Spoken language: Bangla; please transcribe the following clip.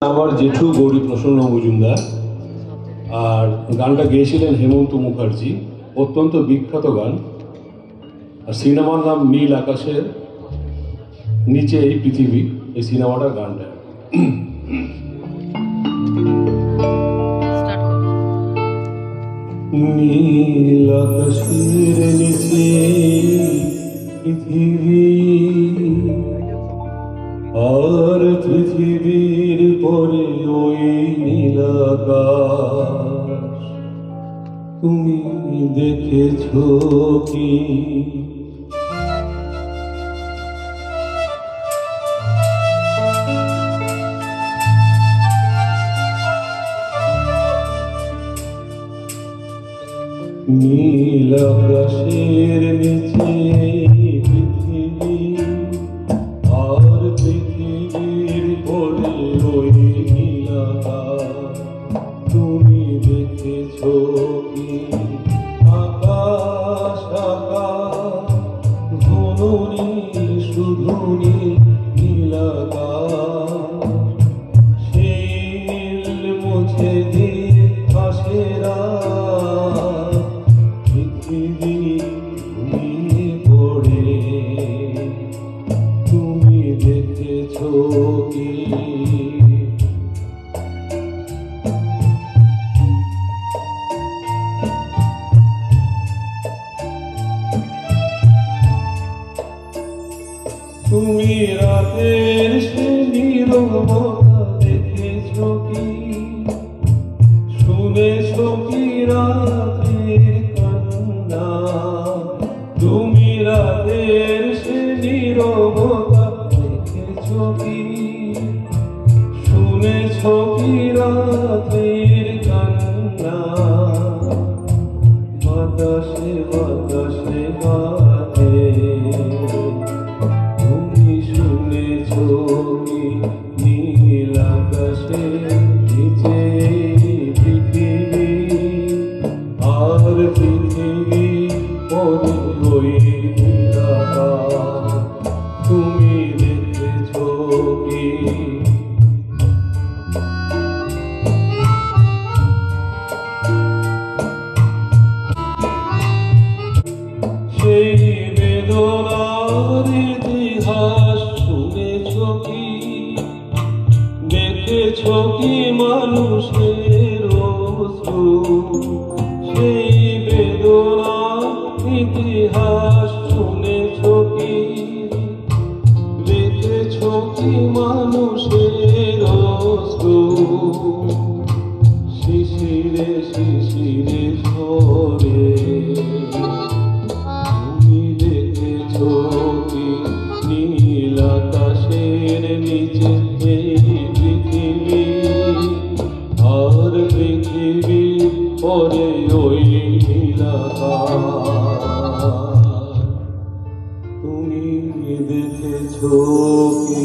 আমার জেঠু গৌরী প্রসন্ন মজুমদার, আর গানটা গেয়েছিলেন হেমন্ত মুখার্জি। অত্যন্ত বিখ্যাত গান। আর সিনেমার নাম নীল আকাশের নিচে এই পৃথিবী। এই সিনেমাটার গানটা নীল আকাশের নিচে পৃথিবী, আর পৃথিবীর পরে ওই নীল আকাশ। তুমি দেখেছো কি? নীল আকাশের নিচে পৃথিবী, আর পৃথিবীর পরে ওই নীল আকাশ। তুমি দেখেছো কি? আকাশ আকাশ ঘন নীল, শুধু নীল আকাশ। সেই নীল মুছে দিয়ে আসে রাত, পৃথিবী ঘুমিয়ে পড়ে। তুমি দেখেছো কি? তুমি রাতের সে নীরবতা দেখেছো কি? শুনেছো কি রাতের কান্না? তুমি রাতের সে নীরবতা দেখেছো কি? শুনেছো কি রাতের কান্না? বাতাসে বাতাসে বাজে, তুমি শুনেছো কি? নীল আকাশের নিচে পৃথিবী, আর পৃথিবী পরে ওই নীল আকাশ। তুমি দেখেছো কি? সেই বেদনার ইতিহাস শুনেছো কি? দেখেছো কি মানুষের অশ্রু? সেই বেদনার ইতিহাস শুনেছো কি? দেখেছো কি মানুষের অশ্রু? শিশিরে শিশিরে ঝরে, তুমি দেখেছো কি? নীল আকাশের নিচে এই পৃথিবী, আর পৃথিবী পরে ওই নীল আকাশ। তুমি দেখেছো কি?